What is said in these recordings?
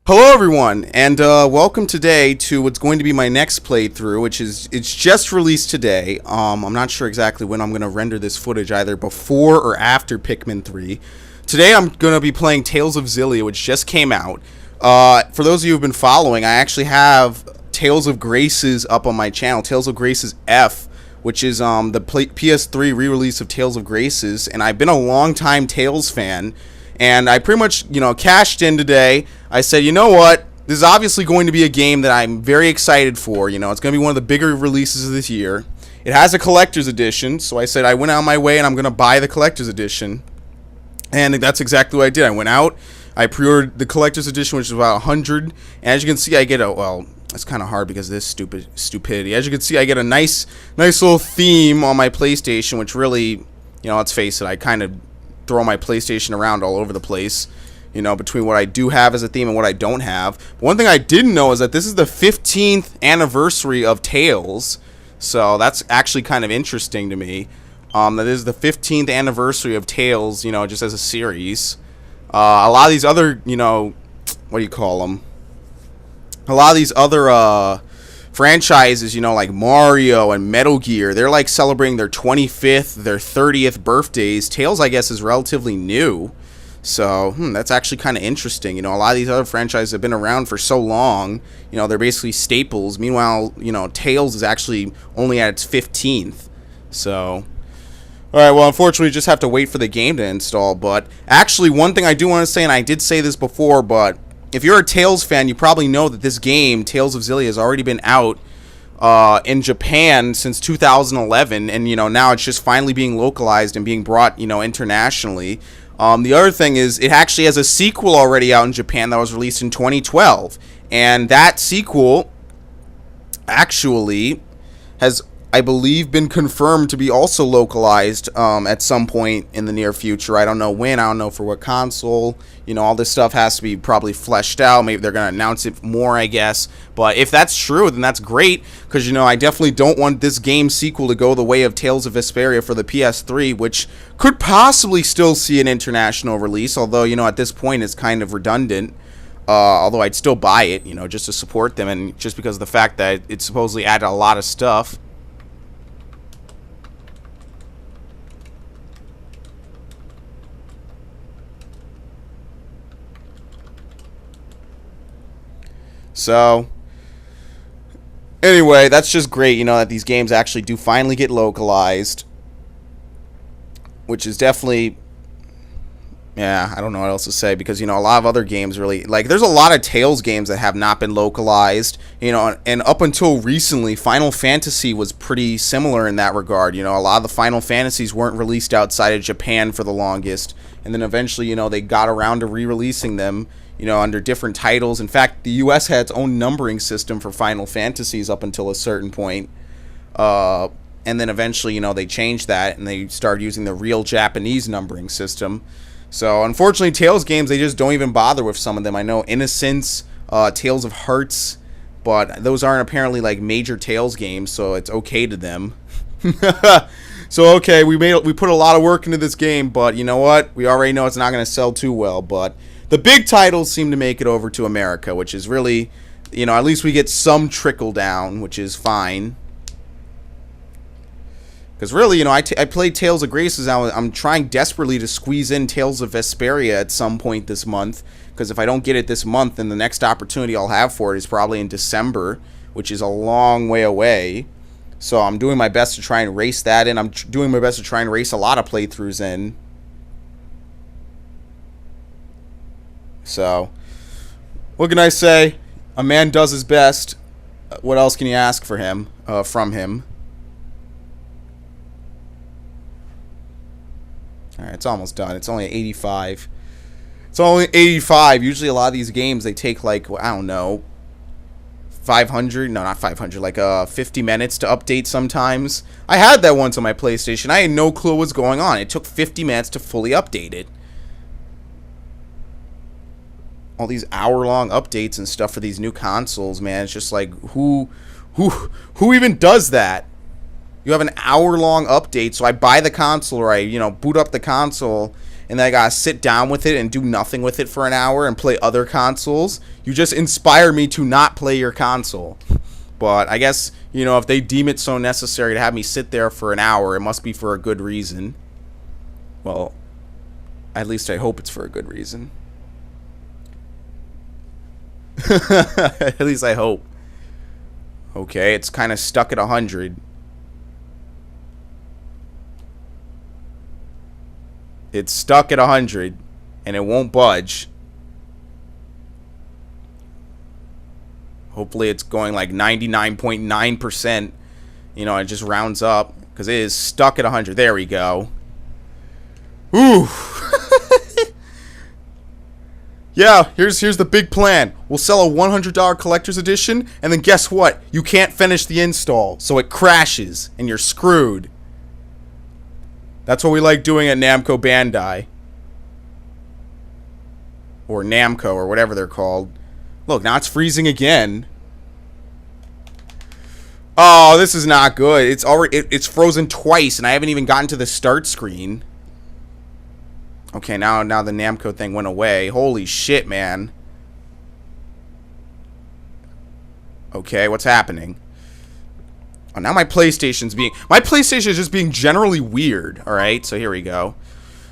Hello everyone, and welcome today to what's going to be my next playthrough, which is, it's just released today. I'm not sure exactly when I'm going to render this footage, either before or after Pikmin 3. Today I'm going to be playing Tales of Xillia, which just came out. For those of you who've been following, I actually have Tales of Graces up on my channel, Tales of Graces F, which is the PS3 re-release of Tales of Graces, and I've been a long-time Tales fan. And I pretty much, cashed in today. I said, you know what? This is obviously going to be a game that I'm very excited for. It's going to be one of the bigger releases of this year. It has a collector's edition, so I said I went out my way and I'm going to buy the collector's edition. And that's exactly what I did. I went out, I pre-ordered the collector's edition, which is about 100. And as you can see, I get a, well, it's kind of hard because of this stupidity. As you can see, I get a nice little theme on my PlayStation, which really, let's face it, I kind of throw my PlayStation around all over the place, between what I do have as a theme and what I don't have. But one thing I didn't know is that this is the 15th anniversary of Tales, so that's actually kind of interesting to me. That is the 15th anniversary of Tales, just as a series. A lot of these other, what do you call them? A lot of these other franchises, like Mario and Metal Gear, they're like celebrating their 25th, their 30th birthdays. Tales, I guess, is relatively new. So, that's actually kind of interesting. A lot of these other franchises have been around for so long, they're basically staples. Meanwhile, Tales is actually only at its 15th. So, alright, well, unfortunately, we just have to wait for the game to install. But actually, one thing I do want to say, and I did say this before, but if you're a Tales fan, you probably know that this game, Tales of Xillia, has already been out in Japan since 2011, and now it's just finally being localized and being brought, internationally. The other thing is, it actually has a sequel already out in Japan that was released in 2012, and that sequel actually has, I believe, been confirmed to be also localized at some point in the near future. I don't know when, I don't know for what console. All this stuff has to be probably fleshed out. Maybe they're going to announce it more, I guess. But if that's true, then that's great, because, I definitely don't want this game sequel to go the way of Tales of Vesperia for the PS3, which could possibly still see an international release, although, at this point it's kind of redundant. Although I'd still buy it, just to support them, and just because of the fact that it supposedly added a lot of stuff. So, anyway, that's just great, that these games actually do finally get localized. Which is definitely, yeah, I don't know what else to say, because, a lot of other games really, like, there's a lot of Tales games that have not been localized, and up until recently, Final Fantasy was pretty similar in that regard. A lot of the Final Fantasies weren't released outside of Japan for the longest, and then eventually, they got around to re-releasing them, under different titles. In fact, the US had its own numbering system for Final Fantasies up until a certain point. And then eventually, they changed that, and they started using the real Japanese numbering system. So, unfortunately, Tales games, they just don't even bother with some of them. I know Innocence, Tales of Hearts, but those aren't apparently, like, major Tales games, so it's okay to them. So, okay, we put a lot of work into this game, but you know what? We already know it's not going to sell too well, but the big titles seem to make it over to America, which is really, at least we get some trickle down, which is fine. Because really, I played Tales of Graces. I'm trying desperately to squeeze in Tales of Vesperia at some point this month. Because if I don't get it this month, then the next opportunity I'll have for it is probably in December, which is a long way away. So I'm doing my best to try and race that in. I'm doing my best to try and race a lot of playthroughs in. So, what can I say? A man does his best. What else can you ask for him, from him? Alright, it's almost done. It's only 85. It's only 85. Usually a lot of these games, they take like, I don't know, 500? No, not 500. Like 50 minutes to update sometimes. I had that once on my PlayStation. I had no clue what was going on. It took 50 minutes to fully update it. All these hour-long updates and stuff for these new consoles, man. It's just like, who even does that? You have an hour-long update, so I buy the console, or I, boot up the console, and then I gotta sit down with it and do nothing with it for an hour and play other consoles. You just inspire me to not play your console. But I guess, you know, if they deem it so necessary to have me sit there for an hour, it must be for a good reason. Well, at least I hope it's for a good reason. At least I hope. Okay, it's kind of stuck at 100. It's stuck at 100, and it won't budge. Hopefully it's going like 99.9%. You know, it just rounds up, because it is stuck at 100. There we go. Ooh. Yeah, here's the big plan. We'll sell a $100 collector's edition, and then guess what? You can't finish the install, so it crashes, and you're screwed. That's what we like doing at Namco Bandai. Or Namco, or whatever they're called. Look, now it's freezing again. Oh, this is not good. It's frozen twice, and I haven't even gotten to the start screen. Okay, now the Namco thing went away. Holy shit, man. Okay, what's happening? Oh, now my PlayStation is just being generally weird. All right, so here we go.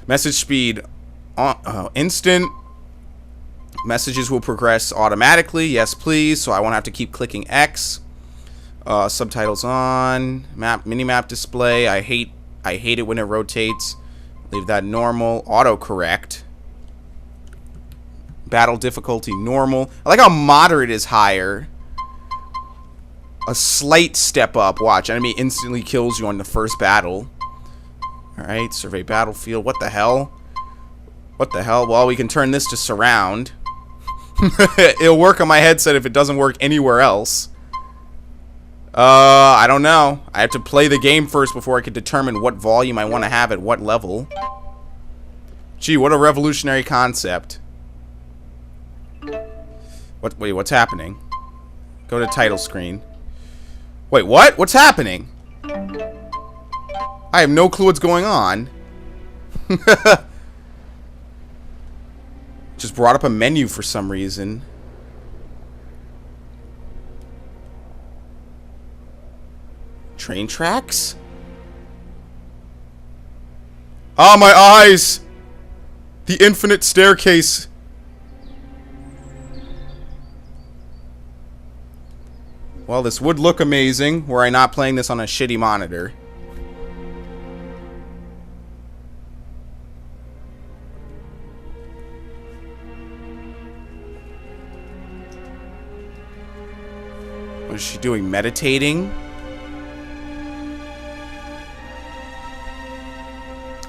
Message speed, instant. Messages will progress automatically. Yes, please. So I won't have to keep clicking X. Subtitles on. Minimap display. I hate it when it rotates. Leave that normal. Autocorrect. Battle difficulty normal. I like how moderate is higher. A slight step up. Watch. Enemy instantly kills you on the first battle. Alright. Survey battlefield. What the hell? What the hell? Well, we can turn this to surround. It'll work on my headset if it doesn't work anywhere else. I don't know. I have to play the game first before I can determine what volume I want to have at what level. Gee, what a revolutionary concept. Wait, what's happening? Go to title screen. Wait, what? What's happening? I have no clue what's going on. Just brought up a menu for some reason. Train tracks? Ah, my eyes! The infinite staircase. Well, this would look amazing were I not playing this on a shitty monitor. What is she doing? Meditating?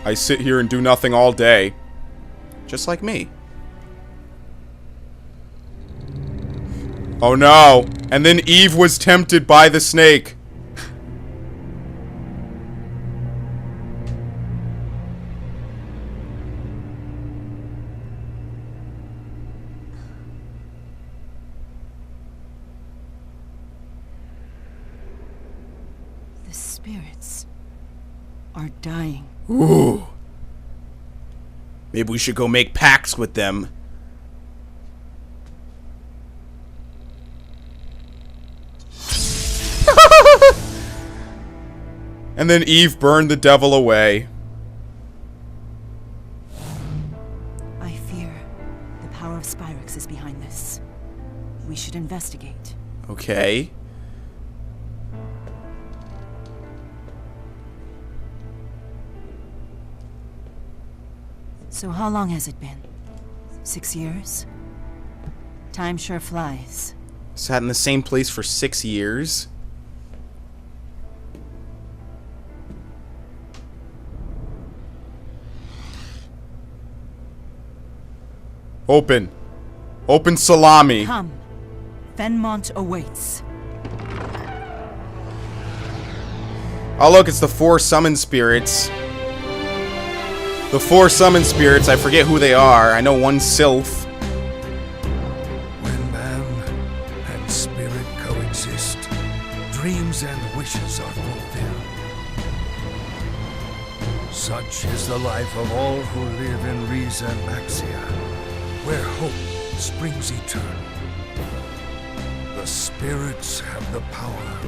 I sit here and do nothing all day. Just like me. Oh no! And then Eve was tempted by the snake. The spirits are dying. Ooh. Maybe we should go make pacts with them. And then Eve burned the devil away. I fear the power of Spyrix is behind this. We should investigate. Okay. So how long has it been? 6 years? Time sure flies. Sat in the same place for 6 years. Open. Open salami. Come. Fenmont awaits. Oh look, it's the 4 summon spirits. The 4 summon spirits, I forget who they are. I know one's Sylph. When man and spirit coexist, dreams and wishes are fulfilled. Such is the life of all who live in Res and Maxia, where hope springs eternal. The spirits have the power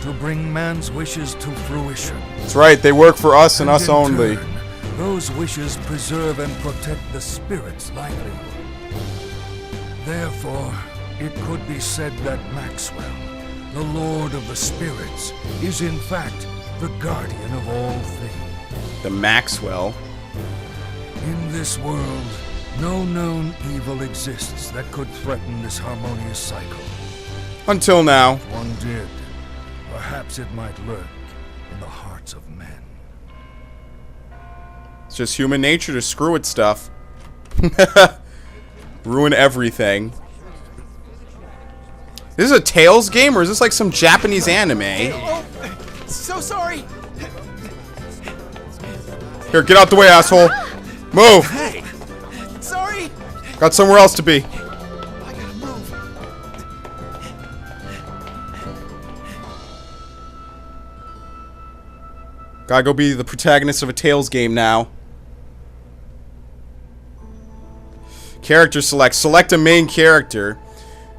to bring man's wishes to fruition. That's right, they work for us and us in only. turn, those wishes preserve and protect the spirit's livelihood. Therefore, it could be said that Maxwell, the Lord of the Spirits, is in fact the guardian of all things. The Maxwell. In this world, no known evil exists that could threaten this harmonious cycle. Until now. If one did, perhaps it might lurk in the hearts of men. It's just human nature to screw with stuff. Ruin everything. This is a Tales game, or is this like some Japanese anime? Oh, so sorry. Here, get out the way, asshole. Move. Hey, sorry. Got somewhere else to be. I gotta move. Gotta go be the protagonist of a Tales game now. Character select. Select a main character.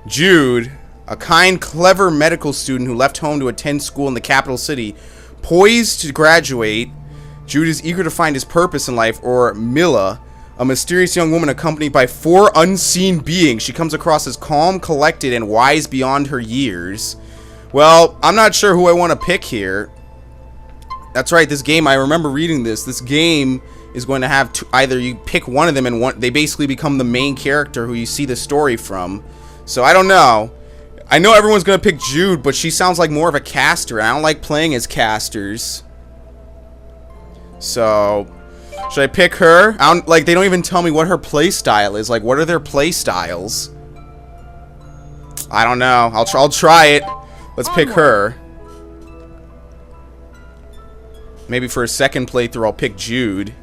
Jude, a kind, clever medical student who left home to attend school in the capital city. Poised to graduate, Jude is eager to find his purpose in life. Or Milla, a mysterious young woman accompanied by 4 unseen beings. She comes across as calm, collected, and wise beyond her years. Well, I'm not sure who I want to pick here. That's right, this game, I remember reading this. This game is going to have either you pick one of them and they basically become the main character who you see the story from. So I don't know. I know everyone's going to pick Jude, but she sounds like more of a caster. I don't like playing as casters. So, should I pick her? Like, they don't even tell me what her play style is. Like, what are their play styles? I don't know. I'll try it. Let's pick her. Maybe for a second playthrough, I'll pick Jude.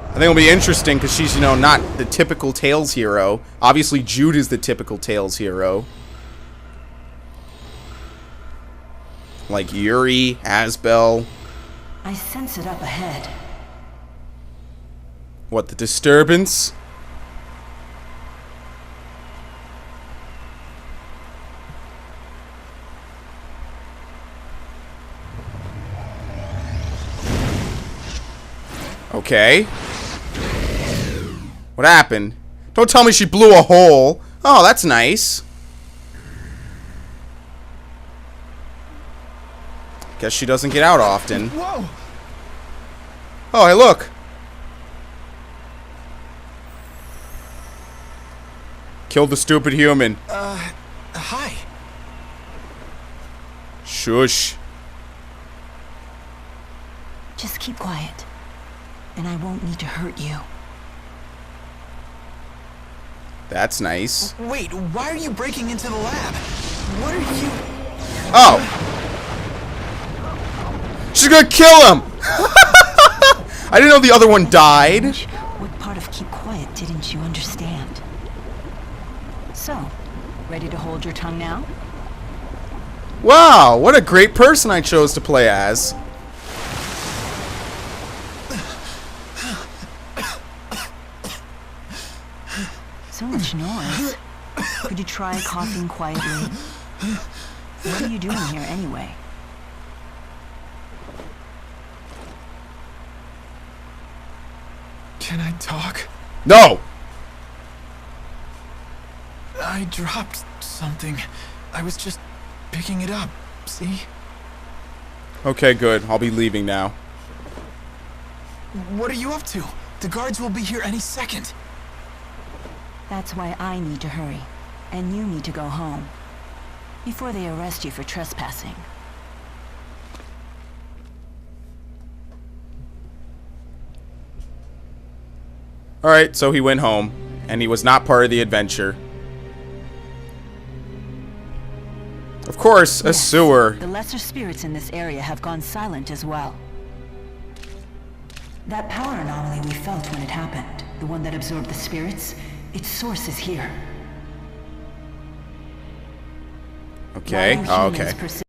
I think it'll be interesting because she's, you know, not the typical Tales hero. Obviously, Jude is the typical Tales hero. Like Yuri, Asbel. I sense it up ahead. What, the disturbance? Okay. What happened? Don't tell me she blew a hole. Oh, that's nice. Guess she doesn't get out often. Whoa. Oh, hey, look. Killed the stupid human. Hi. Shush. Just keep quiet, and I won't need to hurt you. That's nice. Wait, why are you breaking into the lab? What are you... Oh. She's gonna kill him! I didn't know the other one died. What part of keep quiet didn't you understand? So, ready to hold your tongue now? Wow, what a great person I chose to play as. So much noise. Could you try coughing quietly? What are you doing here anyway? Can I talk? No! I dropped something. I was just picking it up, see? Okay, good. I'll be leaving now. What are you up to? The guards will be here any second. That's why I need to hurry. And you need to go home. Before they arrest you for trespassing. Alright, so he went home. And he was not part of the adventure. Of course, a Yes, sewer. The lesser spirits in this area have gone silent as well. That power anomaly we felt when it happened, the one that absorbed the spirits, its source is here. Okay. Why do Oh, humans okay. persist